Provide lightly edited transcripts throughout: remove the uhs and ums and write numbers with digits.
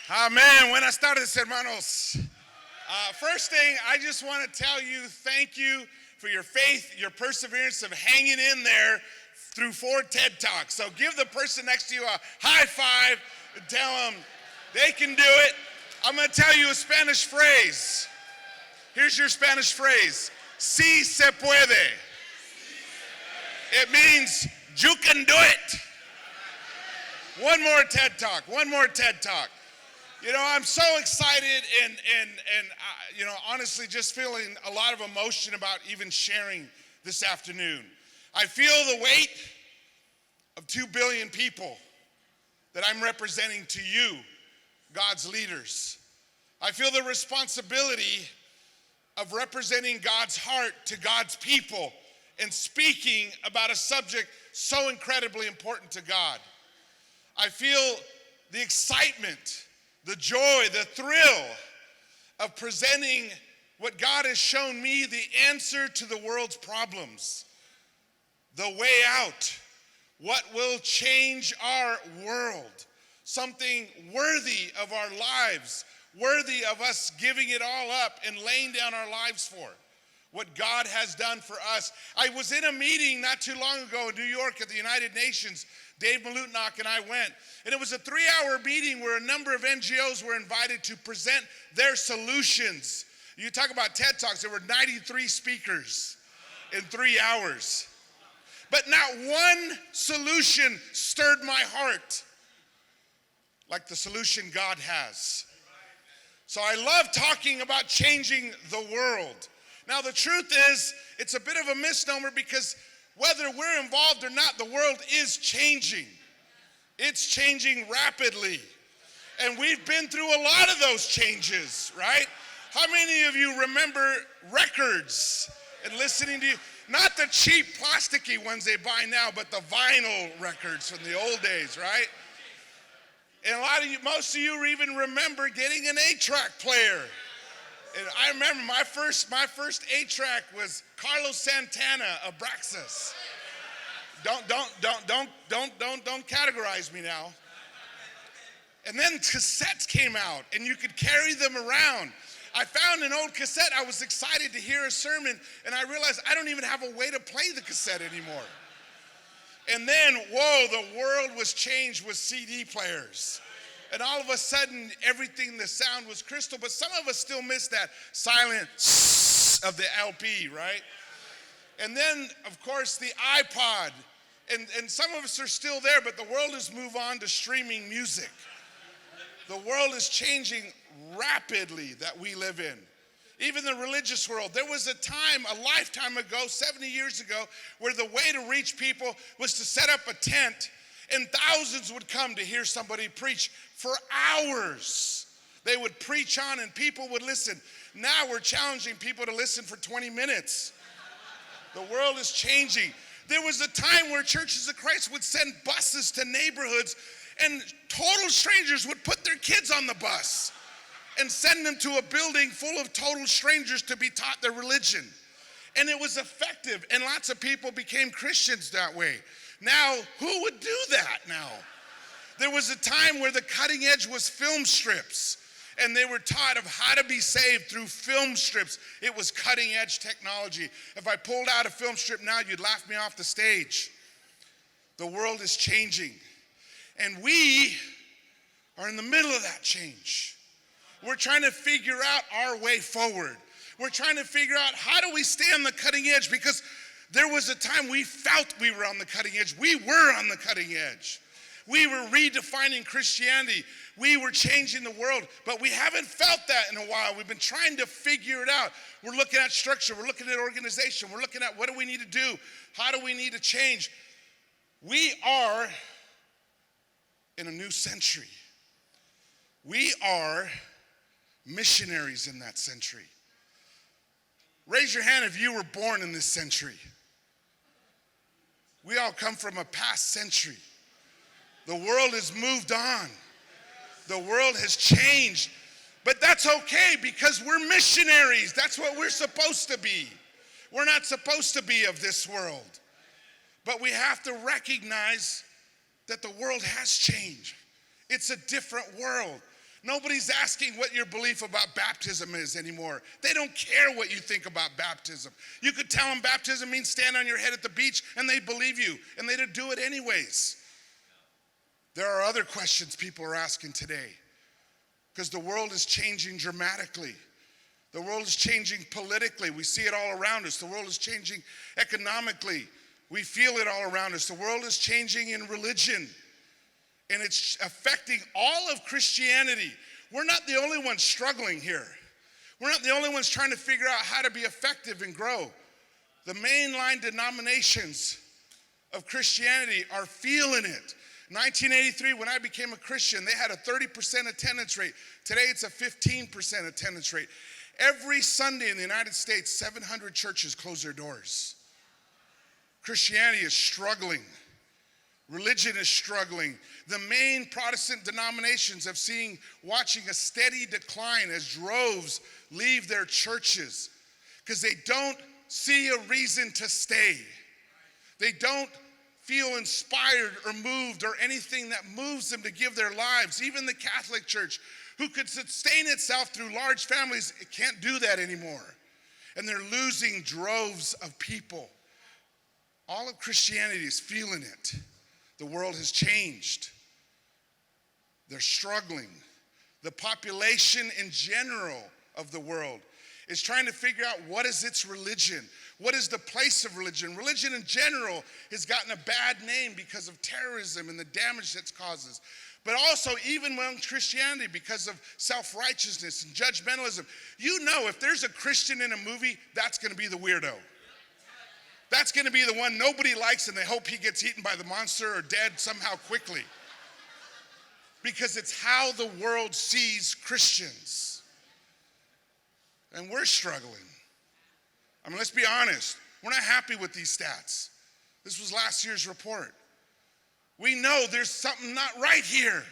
Amén. Buenas tardes, hermanos. First thing, I just want to tell you thank you for your faith, your perseverance of hanging in there through 4 TED Talks. So give the person next to you a high five and tell them they can do it. I'm going to tell you a Spanish phrase. Here's your Spanish phrase. Sí se puede. It means you can do it. One more TED Talk. You know, I'm so excited and honestly just feeling a lot of emotion about even sharing this afternoon. I feel the weight of 2 billion people that I'm representing to you, God's leaders. I feel the responsibility of representing God's heart to God's people and speaking about a subject so incredibly important to God. I feel the excitement, the joy, the thrill of presenting what God has shown me, the answer to the world's problems, the way out, what will change our world, something worthy of our lives, worthy of us giving it all up and laying down our lives for. What God has done for us. I was in a meeting not too long ago in New York at the United Nations. Dave Malutnak and I went. And it was a 3-hour meeting where a number of NGOs were invited to present their solutions. You talk about TED Talks, there were 93 speakers in 3 hours. But not one solution stirred my heart like the solution God has. So I love talking about changing the world. Now, the truth is, it's a bit of a misnomer because whether we're involved or not, the world is changing. It's changing rapidly. And we've been through a lot of those changes, right? How many of you remember records and listening to, not the cheap plasticky ones they buy now, but the vinyl records from the old days, right? And most of you even remember getting an 8-track player. And I remember my first 8-track was Carlos Santana of Braxis. Don't categorize me now. And then cassettes came out, and you could carry them around. I found an old cassette. I was excited to hear a sermon, and I realized I don't even have a way to play the cassette anymore. And then, whoa, the world was changed with CD players. And all of a sudden, the sound was crystal, but some of us still miss that silent of the LP, right? And then, of course, the iPod. And some of us are still there, but the world has moved on to streaming music. The world is changing rapidly that we live in. Even the religious world. There was a time, a lifetime ago, 70 years ago, where the way to reach people was to set up a tent, and thousands would come to hear somebody preach for hours. They would preach on and people would listen. Now we're challenging people to listen for 20 minutes. The world is changing. There was a time where Churches of Christ would send buses to neighborhoods and total strangers would put their kids on the bus and send them to a building full of total strangers to be taught their religion. And it was effective, and lots of people became Christians that way. Now, who would do that now? There was a time where the cutting edge was film strips, and they were taught of how to be saved through film strips. It was cutting edge technology. If I pulled out a film strip now, you'd laugh me off the stage. The world is changing, and we are in the middle of that change. We're trying to figure out our way forward. We're trying to figure out how do we stay on the cutting edge, because there was a time we felt we were on the cutting edge. We were on the cutting edge. We were redefining Christianity. We were changing the world, but we haven't felt that in a while. We've been trying to figure it out. We're looking at structure. We're looking at organization. We're looking at what do we need to do? How do we need to change? We are in a new century. We are missionaries in that century. Raise your hand if you were born in this century. We all come from a past century. The world has moved on. The world has changed. But that's okay because we're missionaries. That's what we're supposed to be. We're not supposed to be of this world. But we have to recognize that the world has changed. It's a different world. Nobody's asking what your belief about baptism is anymore. They don't care what you think about baptism. You could tell them baptism means stand on your head at the beach, and they believe you, and they'd do it anyways. There are other questions people are asking today because the world is changing dramatically. The world is changing politically. We see it all around us. The world is changing economically. We feel it all around us. The world is changing in religion. And it's affecting all of Christianity. We're not the only ones struggling here. We're not the only ones trying to figure out how to be effective and grow. The mainline denominations of Christianity are feeling it. 1983, when I became a Christian, they had a 30% attendance rate. Today, it's a 15% attendance rate. Every Sunday in the United States, 700 churches close their doors. Christianity is struggling. Religion is struggling. The main Protestant denominations have watching a steady decline as droves leave their churches because they don't see a reason to stay. They don't feel inspired or moved or anything that moves them to give their lives. Even the Catholic Church, who could sustain itself through large families, it can't do that anymore. And they're losing droves of people. All of Christianity is feeling it. The world has changed. They're struggling. The population in general of the world is trying to figure out what is its religion. What is the place of religion? Religion in general has gotten a bad name because of terrorism and the damage that causes. But also even among Christianity because of self-righteousness and judgmentalism. You know, if there's a Christian in a movie, that's going to be the weirdo. That's going to be the one nobody likes and they hope he gets eaten by the monster or dead somehow quickly. Because it's how the world sees Christians. And we're struggling. I mean, let's be honest. We're not happy with these stats. This was last year's report. We know there's something not right here.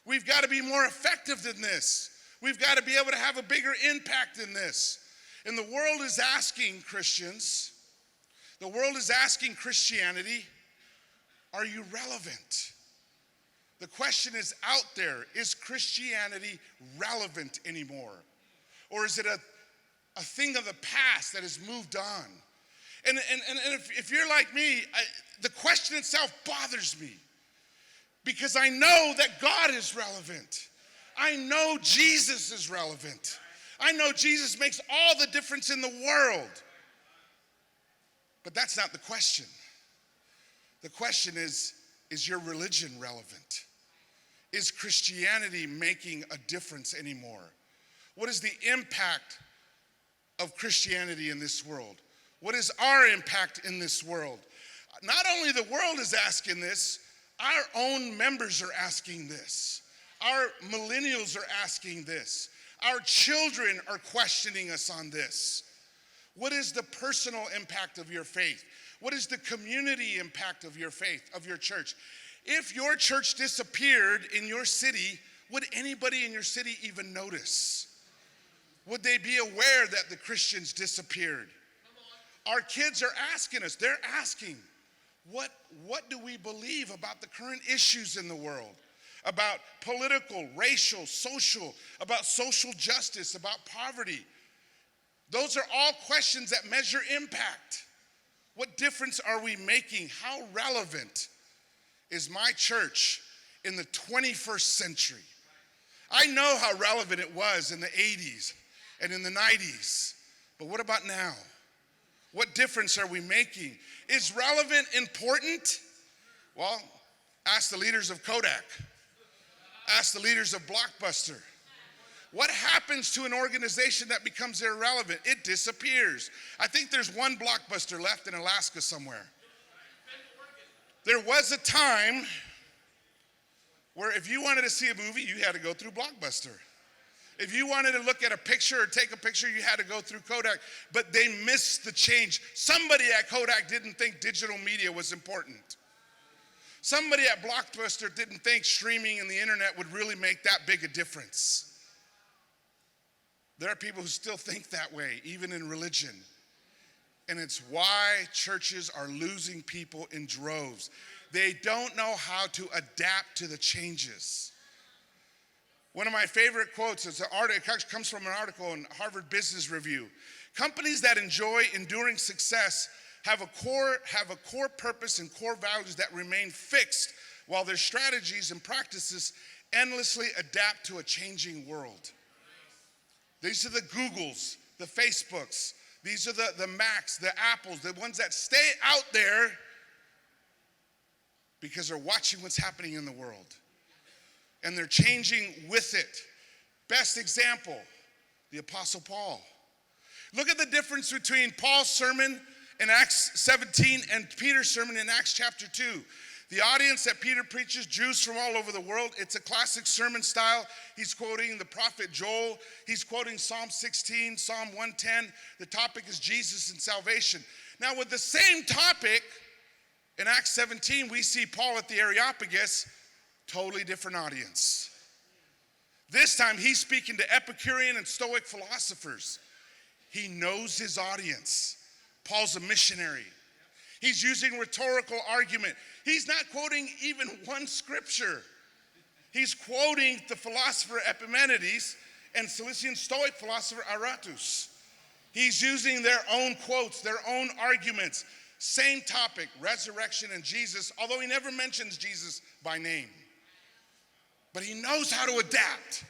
We've got to be more effective than this. We've got to be able to have a bigger impact in this. And the world is asking Christians, the world is asking Christianity, are you relevant? The question is out there, is Christianity relevant anymore? Or is it a thing of the past that has moved on? And if you're like me, the question itself bothers me because I know that God is relevant. I know Jesus is relevant. I know Jesus makes all the difference in the world. But that's not the question. The question is your religion relevant? Is Christianity making a difference anymore? What is the impact of Christianity in this world? What is our impact in this world? Not only the world is asking this, our own members are asking this. Our millennials are asking this. Our children are questioning us on this. What is the personal impact of your faith? What is the community impact of your faith, of your church? If your church disappeared in your city, would anybody in your city even notice? Would they be aware that the Christians disappeared? Our kids are asking us, they're asking, what do we believe about the current issues in the world? About political, racial, social, about social justice, about poverty. Those are all questions that measure impact. What difference are we making? How relevant is my church in the 21st century? I know how relevant it was in the 80s and in the 90s, but what about now? What difference are we making? Is relevant important? Well, ask the leaders of Kodak. Ask the leaders of Blockbuster. What happens to an organization that becomes irrelevant? It disappears. I think there's one Blockbuster left in Alaska somewhere. There was a time where if you wanted to see a movie, you had to go through Blockbuster. If you wanted to look at a picture or take a picture, you had to go through Kodak, but they missed the change. Somebody at Kodak didn't think digital media was important. Somebody at Blockbuster didn't think streaming and the internet would really make that big a difference. There are people who still think that way, even in religion. And it's why churches are losing people in droves. They don't know how to adapt to the changes. One of my favorite quotes is it comes from an article in Harvard Business Review. Companies that enjoy enduring success have a core purpose and core values that remain fixed, while their strategies and practices endlessly adapt to a changing world. These are the Googles, the Facebooks. These are the Macs, the Apples, the ones that stay out there because they're watching what's happening in the world. And they're changing with it. Best example, the Apostle Paul. Look at the difference between Paul's sermon in Acts 17 and Peter's sermon in Acts chapter 2. The audience that Peter preaches, Jews from all over the world, it's a classic sermon style. He's quoting the prophet Joel. He's quoting Psalm 16, Psalm 110. The topic is Jesus and salvation. Now with the same topic, in Acts 17, we see Paul at the Areopagus, totally different audience. This time he's speaking to Epicurean and Stoic philosophers. He knows his audience. Paul's a missionary. He's using rhetorical argument. He's not quoting even one scripture. He's quoting the philosopher Epimenides and Cilician Stoic philosopher Aratus. He's using their own quotes, their own arguments. Same topic, resurrection and Jesus, although he never mentions Jesus by name. But he knows how to adapt,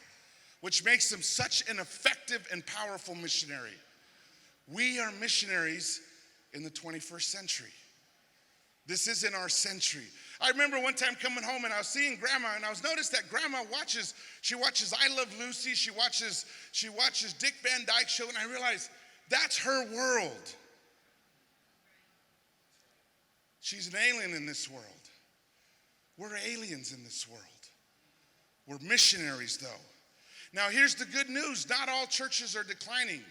which makes him such an effective and powerful missionary. We are missionaries in the 21st century. This isn't our century. I remember one time coming home and I was seeing Grandma, and I was noticed that Grandma watches I Love Lucy, she watches Dick Van Dyke Show, and I realized that's her world. She's an alien in this world. We're aliens in this world. We're missionaries though. Now here's the good news, not all churches are declining.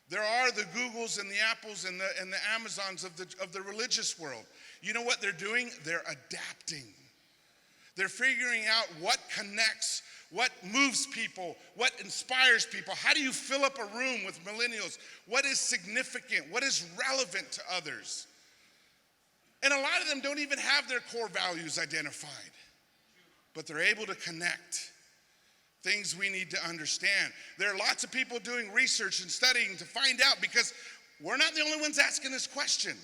There are the Googles and the Apples and the Amazons of the religious world. You know what they're doing? They're adapting. They're figuring out what connects, what moves people, what inspires people. How do you fill up a room with millennials? What is significant? What is relevant to others? And a lot of them don't even have their core values identified, but they're able to connect. Things we need to understand. There are lots of people doing research and studying to find out, because we're not the only ones asking this question.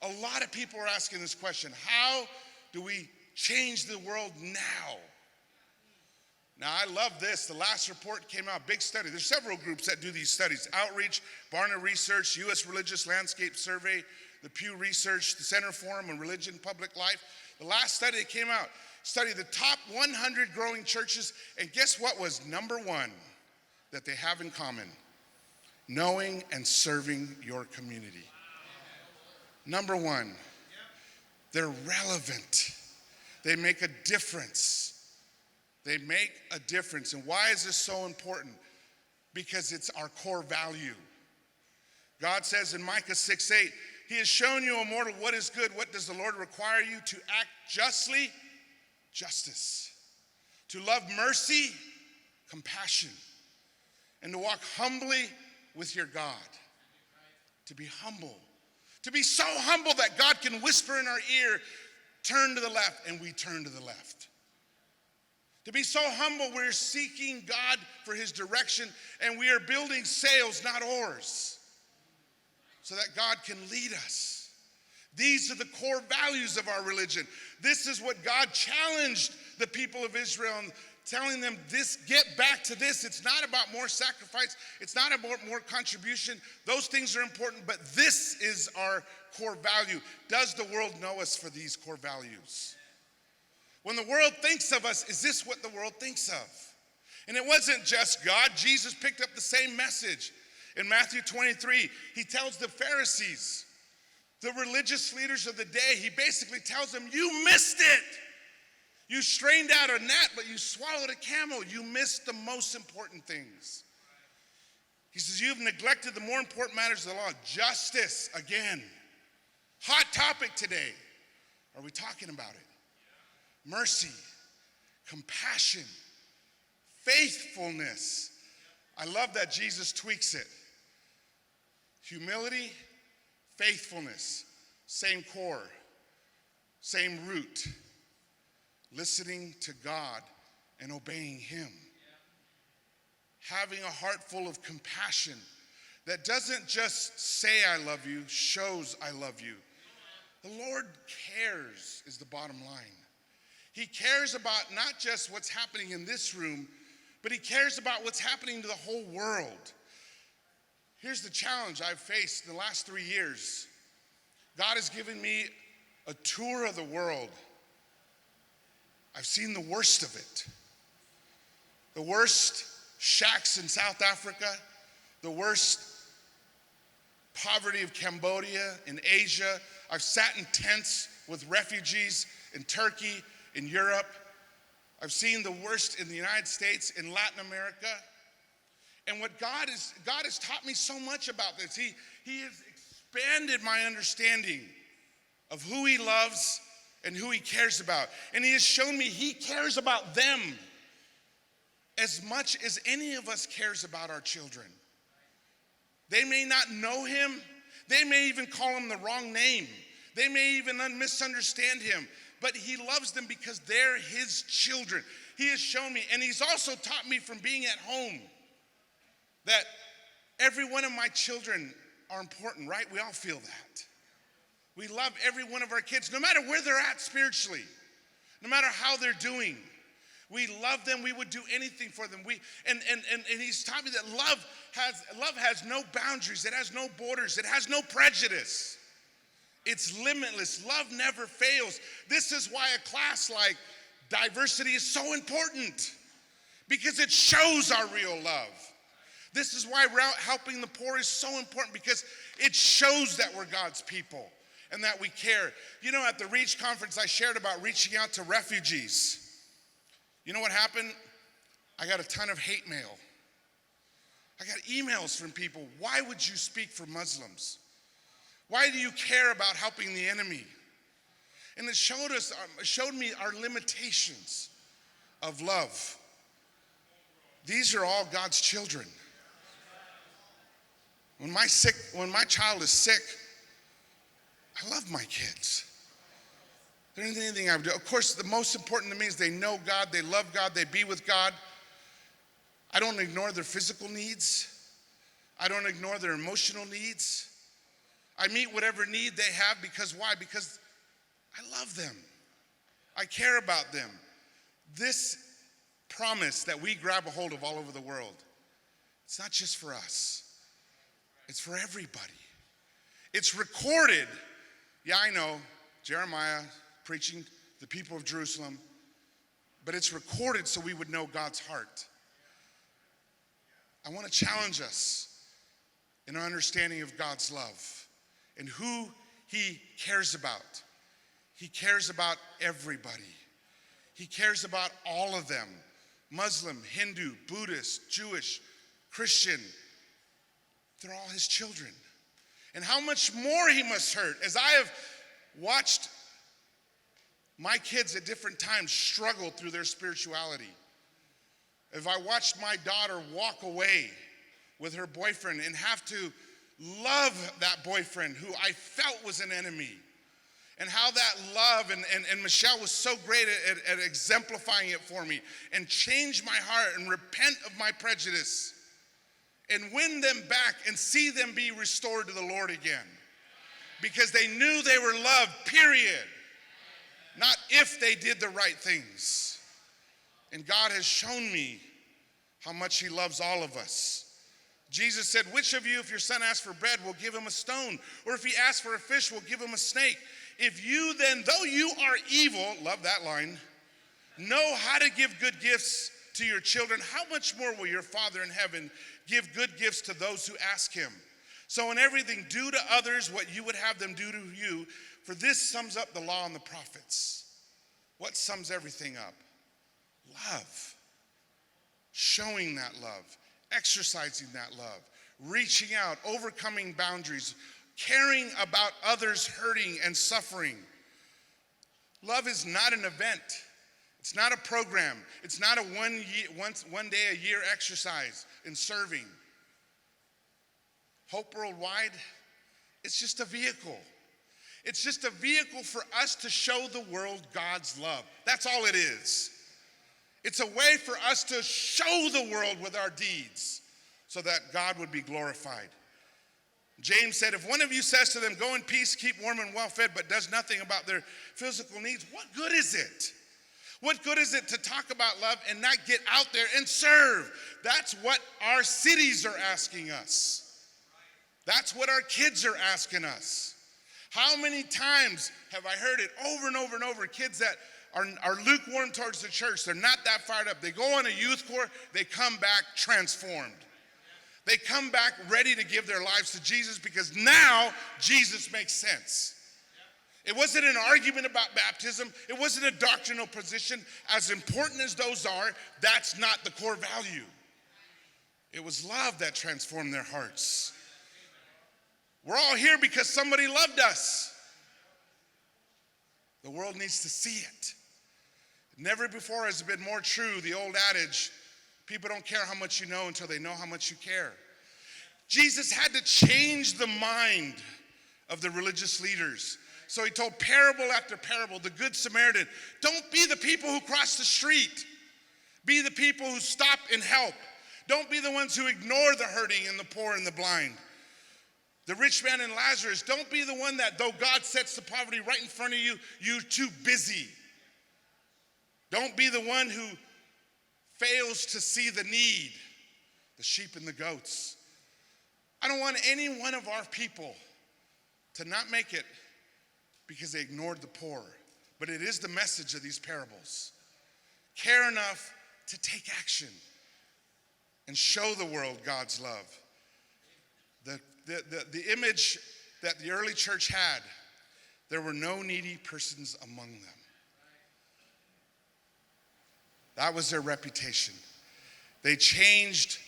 A lot of people are asking this question. How do we change the world now? Now, I love this. The last report came out, big study. There's several groups that do these studies. Outreach, Barna Research, U.S. Religious Landscape Survey, the Pew Research, the Center Forum on Religion and Public Life. The last study that came out studied the top 100 growing churches, and guess what was number one that they have in common? Knowing and serving your community. Number one, they're relevant. They make a difference. They make a difference. And why is this so important? Because it's our core value. God says in Micah 6:8, He has shown you, O mortal, what is good. What does the Lord require you? To act justly, justice. To love mercy, compassion. And to walk humbly with your God. To be humble. To be so humble that God can whisper in our ear, turn to the left, and we turn to the left. To be so humble, we're seeking God for His direction, and we are building sails, not oars, so that God can lead us. These are the core values of our religion. This is what God challenged the people of Israel, telling them, get back to this. It's not about more sacrifice. It's not about more contribution. Those things are important, but this is our core value. Does the world know us for these core values? When the world thinks of us, is this what the world thinks of? And it wasn't just God. Jesus picked up the same message. In Matthew 23, he tells the Pharisees, the religious leaders of the day, he basically tells them, you missed it. You strained out a gnat, but you swallowed a camel. You missed the most important things. He says, you've neglected the more important matters of the law. Justice, again. Hot topic today. Are we talking about it? Mercy, compassion, faithfulness. I love that Jesus tweaks it. Humility, faithfulness, same core, same root. Listening to God and obeying Him. having a heart full of compassion that doesn't just say I love you, shows I love you. The Lord cares is the bottom line. He cares about not just what's happening in this room, but he cares about what's happening to the whole world. Here's the challenge I've faced in the last 3 years. God has given me a tour of the world. I've seen the worst of it. The worst shacks in South Africa, the worst poverty of Cambodia, in Asia. I've sat in tents with refugees in Turkey, in Europe. I've seen the worst in the United States, in Latin America. And what God has taught me so much about this. He has expanded my understanding of who he loves and who he cares about. And he has shown me he cares about them as much as any of us cares about our children. They may not know him. They may even call him the wrong name. They may even misunderstand him. But he loves them because they're his children. He has shown me, and he's also taught me from being at home that every one of my children are important, right? We all feel that. We love every one of our kids, no matter where they're at spiritually, no matter how they're doing. We love them. We would do anything for them. And he's taught me that love has no boundaries. It has no borders. It has no prejudice. It's limitless. Love never fails. This is why a class like diversity is so important, because it shows our real love. This is why helping the poor is so important, because it shows that we're God's people and that we care. You know, at the Reach conference, I shared about reaching out to refugees. You know what happened? I got a ton of hate mail. I got emails from people. Why would you speak for Muslims? Why do you care about helping the enemy? And it showed me our limitations of love. These are all God's children. When my child is sick, I love my kids. There isn't anything I would do. Of course, the most important to me is they know God, they love God, they be with God. I don't ignore their physical needs. I don't ignore their emotional needs. I meet whatever need they have, because why? Because I love them. I care about them. This promise that we grab a hold of all over the world, it's not just for us. It's for everybody. It's recorded. Yeah, I know, Jeremiah preaching the people of Jerusalem, but it's recorded so we would know God's heart. I want to challenge us in our understanding of God's love and who he cares about. He cares about everybody. He cares about all of them. Muslim, Hindu, Buddhist, Jewish, Christian. They're all his children. And how much more he must hurt, as I have watched my kids at different times struggle through their spirituality. If I watched my daughter walk away with her boyfriend and have to love that boyfriend who I felt was an enemy, and how that love, and Michelle was so great at exemplifying it for me, and change my heart and repent of my prejudice and win them back and see them be restored to the Lord again, because they knew they were loved, period. Not if they did the right things. And God has shown me how much he loves all of us. Jesus said, which of you, if your son asks for bread, will give him a stone? Or if he asks for a fish, will give him a snake? If you then, though you are evil, love that line, know how to give good gifts to your children, how much more will your Father in heaven give good gifts to those who ask him? So in everything, do to others what you would have them do to you, for this sums up the law and the prophets. What sums everything up? Love. Showing that love. Exercising that love. Reaching out. Overcoming boundaries. Caring about others hurting and suffering. Love is not an event. It's not a program. It's not a one day a year exercise in serving. Hope Worldwide, it's just a vehicle. It's just a vehicle for us to show the world God's love. That's all it is. It's a way for us to show the world with our deeds so that God would be glorified. James said, if one of you says to them, go in peace, keep warm and well fed, but does nothing about their physical needs, what good is it? What good is it to talk about love and not get out there and serve? That's what our cities are asking us. That's what our kids are asking us. How many times have I heard it over and over and over? Kids that are lukewarm towards the church, they're not that fired up. They go on a youth corps, they come back transformed. They come back ready to give their lives to Jesus because now Jesus makes sense. It wasn't an argument about baptism. It wasn't a doctrinal position. As important as those are, that's not the core value. It was love that transformed their hearts. We're all here because somebody loved us. The world needs to see it. Never before has it been more true, the old adage, people don't care how much you know until they know how much you care. Jesus had to change the mind of the religious leaders. So he told parable after parable, the Good Samaritan, don't be the people who cross the street. Be the people who stop and help. Don't be the ones who ignore the hurting and the poor and the blind. The rich man and Lazarus, don't be the one that though God sets the poverty right in front of you, you're too busy. Don't be the one who fails to see the need, the sheep and the goats. I don't want any one of our people to not make it because they ignored the poor. But it is the message of these parables. Care enough to take action and show the world God's love. The image that the early church had, there were no needy persons among them. That was their reputation. They changed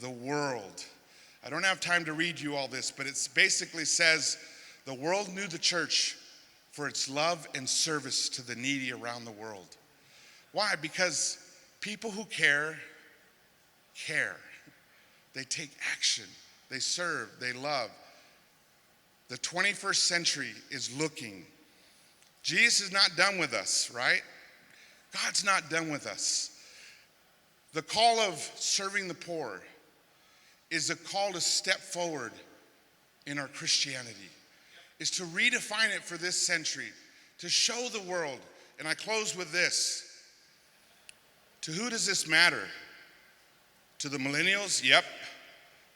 the world. I don't have time to read you all this, but it basically says the world knew the church for its love and service to the needy around the world. Why? Because people who care. They take action. They serve. They love. The 21st century is looking. Jesus is not done with us, right? God's not done with us. The call of serving the poor is a call to step forward in our Christianity, is to redefine it for this century, to show the world. And I close with this. To who does this matter? To the millennials? Yep.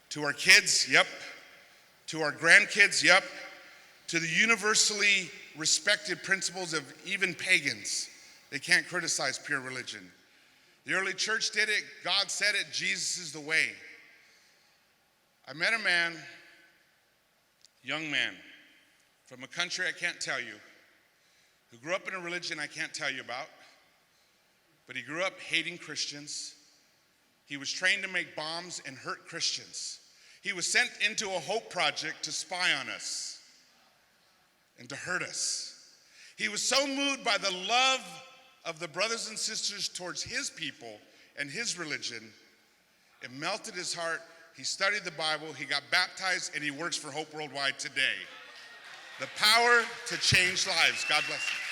To our kids? Yep. To our grandkids? Yep. To the universally respected principles of even pagans. They can't criticize pure religion. The early church did it. God said it. Jesus is the way. I met a man, young man, from a country I can't tell you, who grew up in a religion I can't tell you about, but he grew up hating Christians. He was trained to make bombs and hurt Christians. He was sent into a hope project to spy on us and to hurt us. He was so moved by the love of the brothers and sisters towards his people and his religion, it melted his heart. He studied the Bible, he got baptized, and he works for Hope Worldwide today. The power to change lives. God bless you.